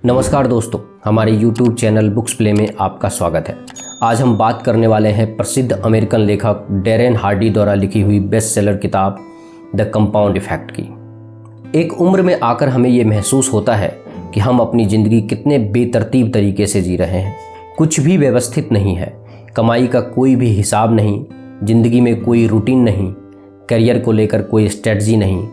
नमस्कार दोस्तों, हमारे YouTube चैनल बुक्स प्ले में आपका स्वागत है। आज हम बात करने वाले हैं प्रसिद्ध अमेरिकन लेखक डैरेन हार्डी द्वारा लिखी हुई बेस्ट सेलर किताब द कंपाउंड इफेक्ट की। एक उम्र में आकर हमें ये महसूस होता है कि हम अपनी ज़िंदगी कितने बेतरतीब तरीके से जी रहे हैं। कुछ भी व्यवस्थित नहीं है, कमाई का कोई भी हिसाब नहीं, ज़िंदगी में कोई रूटीन नहीं, करियर को लेकर कोई स्ट्रेटजी नहीं।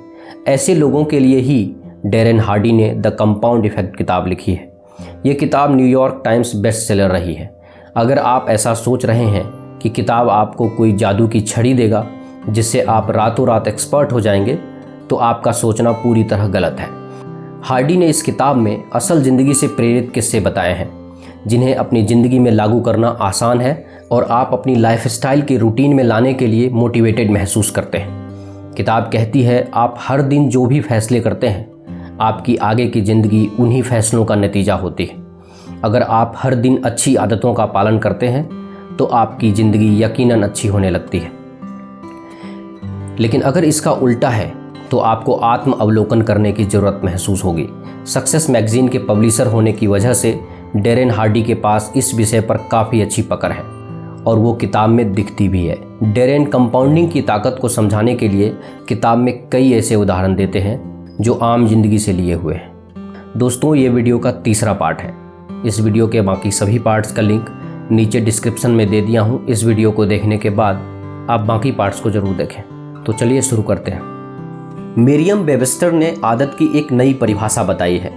ऐसे लोगों के लिए ही डैरेन हार्डी ने द कंपाउंड इफेक्ट किताब लिखी है। ये किताब न्यूयॉर्क टाइम्स बेस्ट सेलर रही है। अगर आप ऐसा सोच रहे हैं कि किताब आपको कोई जादू की छड़ी देगा जिससे आप रातों रात एक्सपर्ट हो जाएंगे, तो आपका सोचना पूरी तरह गलत है। हार्डी ने इस किताब में असल ज़िंदगी से प्रेरित किस्से बताए हैं जिन्हें अपनी ज़िंदगी में लागू करना आसान है और आप अपनी लाइफस्टाइल के रूटीन में लाने के लिए मोटिवेटेड महसूस करते हैं। किताब कहती है, आप हर दिन जो भी फैसले करते हैं, आपकी आगे की ज़िंदगी उन्हीं फैसलों का नतीजा होती है। अगर आप हर दिन अच्छी आदतों का पालन करते हैं तो आपकी ज़िंदगी यकीनन अच्छी होने लगती है। लेकिन अगर इसका उल्टा है तो आपको आत्म अवलोकन करने की ज़रूरत महसूस होगी। सक्सेस मैगज़ीन के पब्लिशर होने की वजह से डैरेन हार्डी के पास इस विषय पर काफ़ी अच्छी पकड़ है और वो किताब में दिखती भी है। डैरेन कंपाउंडिंग की ताकत को समझाने के लिए किताब में कई ऐसे उदाहरण देते हैं जो आम जिंदगी से लिए हुए हैं। दोस्तों, ये वीडियो का तीसरा पार्ट है। इस वीडियो के बाकी सभी पार्ट्स का लिंक नीचे डिस्क्रिप्शन में दे दिया हूँ। इस वीडियो को देखने के बाद आप बाकी पार्ट्स को जरूर देखें। तो चलिए शुरू करते हैं। मेरियम वेबस्टर ने आदत की एक नई परिभाषा बताई है,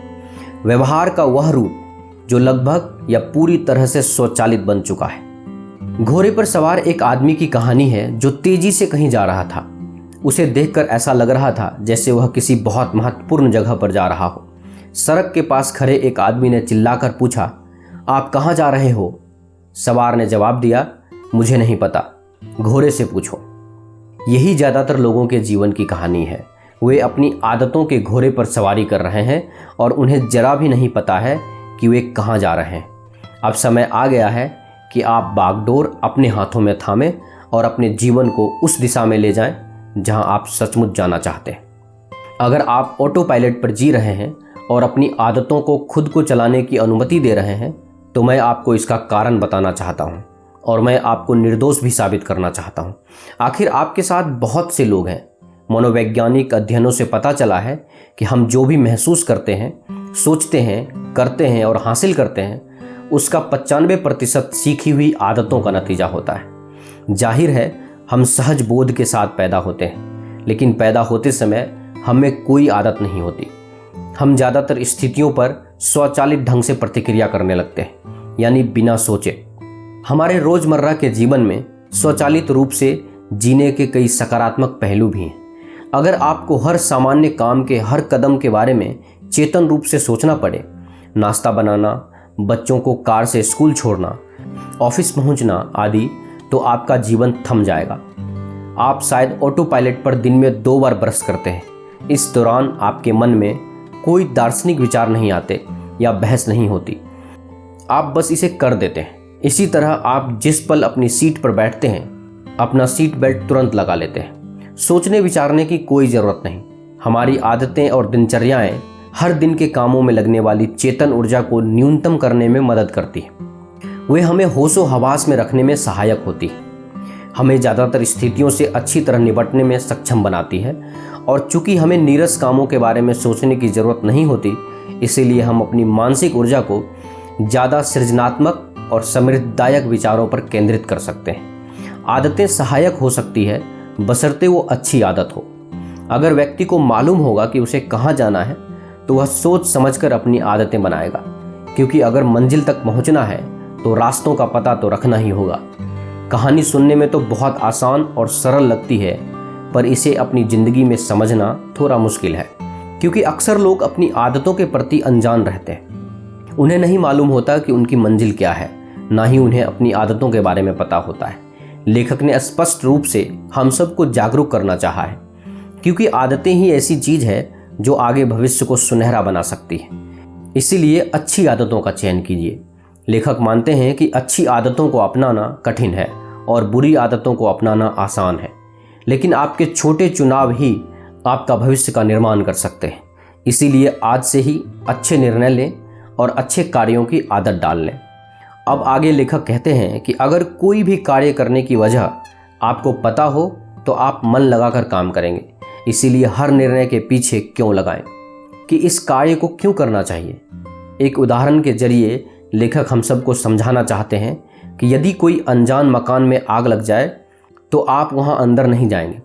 व्यवहार का वह रूप जो लगभग या पूरी तरह से स्वचालित बन चुका है। घोड़े पर सवार एक आदमी की कहानी है जो तेजी से कहीं जा रहा था। उसे देखकर ऐसा लग रहा था जैसे वह किसी बहुत महत्वपूर्ण जगह पर जा रहा हो। सड़क के पास खड़े एक आदमी ने चिल्लाकर पूछा, आप कहाँ जा रहे हो? सवार ने जवाब दिया, मुझे नहीं पता, घोड़े से पूछो। यही ज़्यादातर लोगों के जीवन की कहानी है। वे अपनी आदतों के घोड़े पर सवारी कर रहे हैं और उन्हें जरा भी नहीं पता है कि वे कहाँ जा रहे हैं। अब समय आ गया है कि आप बागडोर अपने हाथों में थामें और अपने जीवन को उस दिशा में ले जाएं जहां आप सचमुच जाना चाहते हैं। अगर आप ऑटो पायलट पर जी रहे हैं और अपनी आदतों को खुद को चलाने की अनुमति दे रहे हैं, तो मैं आपको इसका कारण बताना चाहता हूं और मैं आपको निर्दोष भी साबित करना चाहता हूं। आखिर आपके साथ बहुत से लोग हैं। मनोवैज्ञानिक अध्ययनों से पता चला है कि हम जो भी महसूस करते हैं, सोचते हैं, करते हैं और हासिल करते हैं, उसका 95% सीखी हुई आदतों का नतीजा होता है। जाहिर है, हम सहज बोध के साथ पैदा होते हैं, लेकिन पैदा होते समय हमें कोई आदत नहीं होती। हम ज़्यादातर स्थितियों पर स्वचालित ढंग से प्रतिक्रिया करने लगते हैं, यानी बिना सोचे। हमारे रोज़मर्रा के जीवन में स्वचालित रूप से जीने के कई सकारात्मक पहलू भी हैं। अगर आपको हर सामान्य काम के हर कदम के बारे में चेतन रूप से सोचना पड़े, नाश्ता बनाना, बच्चों को कार से स्कूल छोड़ना, ऑफिस पहुंचना आदि, तो आपका जीवन थम जाएगा। आप शायद ऑटो पायलट पर दिन में 2 बार ब्रश करते हैं। इस दौरान आपके मन में कोई दार्शनिक विचार नहीं आते या बहस नहीं होती, आप बस इसे कर देते हैं। इसी तरह आप जिस पल अपनी सीट पर बैठते हैं, अपना सीट बेल्ट तुरंत लगा लेते हैं। सोचने विचारने की कोई ज़रूरत नहीं। हमारी आदतें और दिनचर्याएं हर दिन के कामों में लगने वाली चेतन ऊर्जा को न्यूनतम करने में मदद करती है। वे हमें होशो हवास में रखने में सहायक होती है, हमें ज़्यादातर स्थितियों से अच्छी तरह निपटने में सक्षम बनाती है और चूंकि हमें नीरस कामों के बारे में सोचने की ज़रूरत नहीं होती, इसीलिए हम अपनी मानसिक ऊर्जा को ज़्यादा सृजनात्मक और समृद्धदायक विचारों पर केंद्रित कर सकते हैं। आदतें सहायक हो सकती है बशर्ते वो अच्छी आदत हो। अगर व्यक्ति को मालूम होगा कि उसे कहाँ जाना है, तो वह सोच समझकर अपनी आदतें बनाएगा, क्योंकि अगर मंजिल तक पहुँचना है तो रास्तों का पता तो रखना ही होगा। कहानी सुनने में तो बहुत आसान और सरल लगती है, पर इसे अपनी ज़िंदगी में समझना थोड़ा मुश्किल है, क्योंकि अक्सर लोग अपनी आदतों के प्रति अनजान रहते हैं। उन्हें नहीं मालूम होता कि उनकी मंजिल क्या है, ना ही उन्हें अपनी आदतों के बारे में पता होता है। लेखक ने स्पष्ट रूप से हम सबको जागरूक करना चाहा है, क्योंकि आदतें ही ऐसी चीज़ है जो आगे भविष्य को सुनहरा बना सकती है। इसीलिए अच्छी आदतों का चयन कीजिए। लेखक मानते हैं कि अच्छी आदतों को अपनाना कठिन है और बुरी आदतों को अपनाना आसान है, लेकिन आपके छोटे चुनाव ही आपका भविष्य का निर्माण कर सकते हैं। इसीलिए आज से ही अच्छे निर्णय लें, और अच्छे कार्यों की आदत डाल लें। अब आगे लेखक कहते हैं कि अगर कोई भी कार्य करने की वजह आपको पता हो तो आप मन लगाकर काम करेंगे। इसीलिए हर निर्णय के पीछे क्यों लगाएं कि इस कार्य को क्यों करना चाहिए। एक उदाहरण के जरिए लेखक हम सबको समझाना चाहते हैं कि यदि कोई अनजान मकान में आग लग जाए तो आप वहां अंदर नहीं जाएंगे,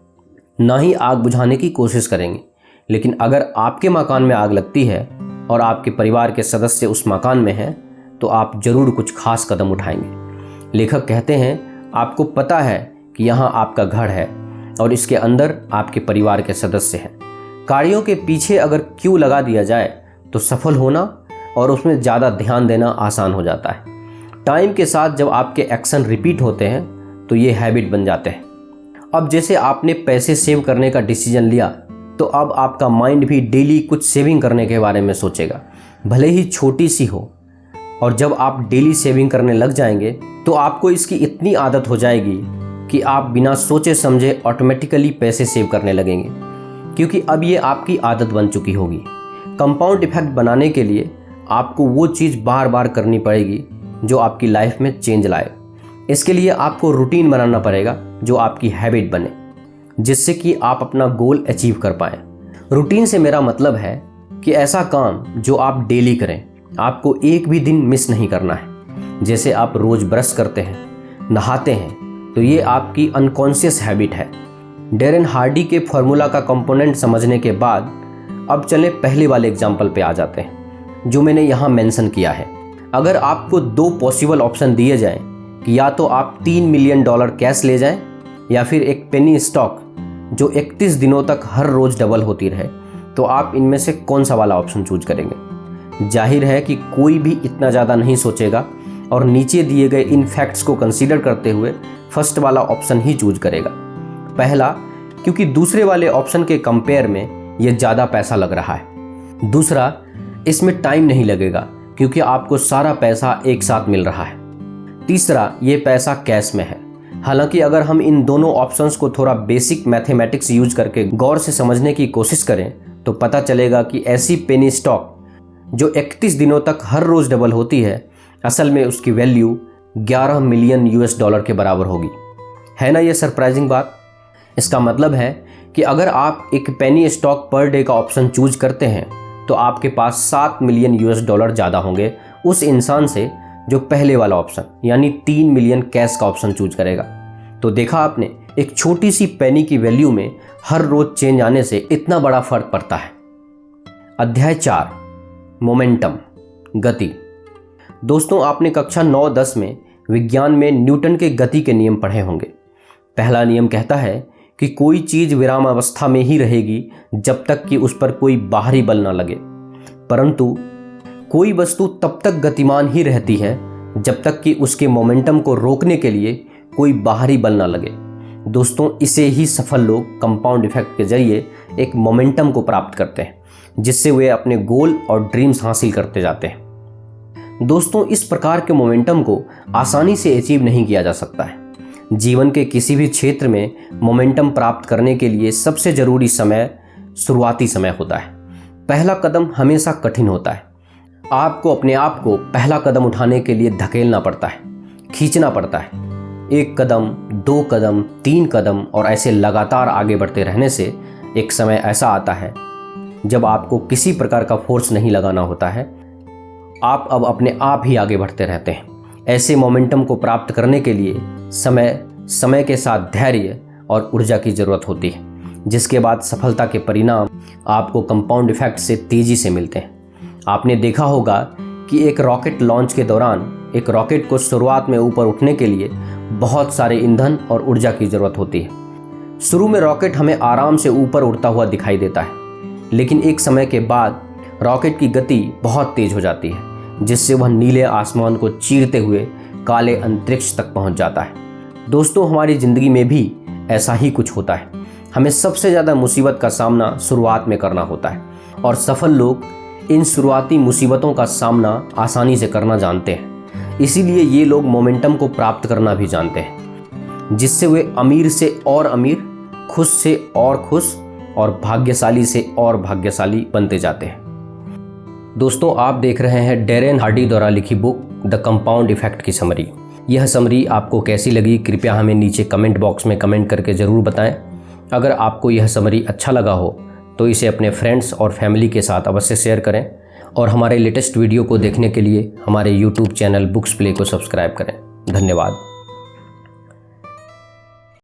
ना ही आग बुझाने की कोशिश करेंगे। लेकिन अगर आपके मकान में आग लगती है और आपके परिवार के सदस्य उस मकान में हैं तो आप जरूर कुछ खास कदम उठाएंगे। लेखक कहते हैं आपको पता है कि यहाँ आपका घर है और इसके अंदर आपके परिवार के सदस्य हैं। कार्यों के पीछे अगर क्यों लगा दिया जाए तो सफल होना और उसमें ज़्यादा ध्यान देना आसान हो जाता है। टाइम के साथ जब आपके एक्शन रिपीट होते हैं तो ये हैबिट बन जाते हैं। अब जैसे आपने पैसे सेव करने का डिसीजन लिया तो अब आपका माइंड भी डेली कुछ सेविंग करने के बारे में सोचेगा, भले ही छोटी सी हो। और जब आप डेली सेविंग करने लग जाएंगे तो आपको इसकी इतनी आदत हो जाएगी कि आप बिना सोचे समझे ऑटोमेटिकली पैसे सेव करने लगेंगे, क्योंकि अब ये आपकी आदत बन चुकी होगी। कंपाउंड इफेक्ट बनाने के लिए आपको वो चीज़ बार बार करनी पड़ेगी जो आपकी लाइफ में चेंज लाए। इसके लिए आपको रूटीन बनाना पड़ेगा जो आपकी हैबिट बने, जिससे कि आप अपना गोल अचीव कर पाएँ। रूटीन से मेरा मतलब है कि ऐसा काम जो आप डेली करें, आपको एक भी दिन मिस नहीं करना है। जैसे आप रोज़ ब्रश करते हैं, नहाते हैं, तो ये आपकी अनकॉन्शियस हैबिट है। डेरेन हार्डी के फॉर्मूला का कंपोनेंट समझने के बाद अब चलें पहले वाले एग्जाम्पल पे आ जाते हैं जो मैंने यहाँ मेंशन किया है। अगर आपको दो पॉसिबल ऑप्शन दिए जाएं कि या तो आप $3 मिलियन कैश ले जाएं या फिर एक पेनी स्टॉक जो 31 दिनों तक हर रोज़ डबल होती रहे, तो आप इनमें से कौन सा वाला ऑप्शन चूज करेंगे। जाहिर है कि कोई भी इतना ज़्यादा नहीं सोचेगा और नीचे दिए गए इन फैक्ट्स को कंसीडर करते हुए फर्स्ट वाला ऑप्शन ही चूज करेगा। पहला, क्योंकि दूसरे वाले ऑप्शन के कंपेयर में ये ज़्यादा पैसा लग रहा है। दूसरा, इसमें टाइम नहीं लगेगा क्योंकि आपको सारा पैसा एक साथ मिल रहा है। तीसरा, ये पैसा कैश में है। हालांकि अगर हम इन दोनों ऑप्शंस को थोड़ा बेसिक मैथमेटिक्स यूज करके गौर से समझने की कोशिश करें तो पता चलेगा कि ऐसी पेनी स्टॉक जो 31 दिनों तक हर रोज़ डबल होती है, असल में उसकी वैल्यू $11 मिलियन के बराबर होगी। है ना ये सरप्राइजिंग बात। इसका मतलब है कि अगर आप एक पेनी स्टॉक पर डे का ऑप्शन चूज करते हैं तो आपके पास $7 मिलियन ज़्यादा होंगे उस इंसान से जो पहले वाला ऑप्शन यानी 3 मिलियन कैश का ऑप्शन चूज करेगा। तो देखा आपने, एक छोटी सी पेनी की वैल्यू में हर रोज चेंज आने से इतना बड़ा फर्क पड़ता है। अध्याय 4, मोमेंटम, गति। दोस्तों, आपने कक्षा 9-10 में विज्ञान में न्यूटन के गति के नियम पढ़े होंगे। पहला नियम कहता है कि कोई चीज़ विरामावस्था में ही रहेगी जब तक कि उस पर कोई बाहरी बल न लगे, परंतु कोई वस्तु तब तक गतिमान ही रहती है जब तक कि उसके मोमेंटम को रोकने के लिए कोई बाहरी बल न लगे। दोस्तों, इसे ही सफल लोग कंपाउंड इफेक्ट के जरिए एक मोमेंटम को प्राप्त करते हैं, जिससे वे अपने गोल और ड्रीम्स हासिल करते जाते हैं। दोस्तों, इस प्रकार के मोमेंटम को आसानी से अचीव नहीं किया जा सकता है। जीवन के किसी भी क्षेत्र में मोमेंटम प्राप्त करने के लिए सबसे जरूरी समय शुरुआती समय होता है। पहला कदम हमेशा कठिन होता है। आपको अपने आप को पहला कदम उठाने के लिए धकेलना पड़ता है, खींचना पड़ता है। 1 कदम, 2 कदम, 3 कदम और ऐसे लगातार आगे बढ़ते रहने से एक समय ऐसा आता है जब आपको किसी प्रकार का फोर्स नहीं लगाना होता है, आप अब अपने आप ही आगे बढ़ते रहते हैं। ऐसे मोमेंटम को प्राप्त करने के लिए समय के साथ धैर्य और ऊर्जा की ज़रूरत होती है, जिसके बाद सफलता के परिणाम आपको कंपाउंड इफेक्ट से तेज़ी से मिलते हैं। आपने देखा होगा कि एक रॉकेट लॉन्च के दौरान एक रॉकेट को शुरुआत में ऊपर उठने के लिए बहुत सारे ईंधन और ऊर्जा की ज़रूरत होती है। शुरू में रॉकेट हमें आराम से ऊपर उड़ता हुआ दिखाई देता है, लेकिन एक समय के बाद रॉकेट की गति बहुत तेज हो जाती है, जिससे वह नीले आसमान को चीरते हुए काले अंतरिक्ष तक पहुंच जाता है। दोस्तों, हमारी ज़िंदगी में भी ऐसा ही कुछ होता है। हमें सबसे ज़्यादा मुसीबत का सामना शुरुआत में करना होता है और सफल लोग इन शुरुआती मुसीबतों का सामना आसानी से करना जानते हैं। इसीलिए ये लोग मोमेंटम को प्राप्त करना भी जानते हैं, जिससे वे अमीर से और अमीर, खुश से और खुश और भाग्यशाली से और भाग्यशाली बनते जाते हैं। दोस्तों, आप देख रहे हैं डेरेन हार्डी द्वारा लिखी बुक द कंपाउंड इफेक्ट की समरी। यह समरी आपको कैसी लगी, कृपया हमें नीचे कमेंट बॉक्स में कमेंट करके ज़रूर बताएं। अगर आपको यह समरी अच्छा लगा हो तो इसे अपने फ्रेंड्स और फैमिली के साथ अवश्य शेयर करें और हमारे लेटेस्ट वीडियो को देखने के लिए हमारे YouTube चैनल बुक्स प्ले को सब्सक्राइब करें। धन्यवाद।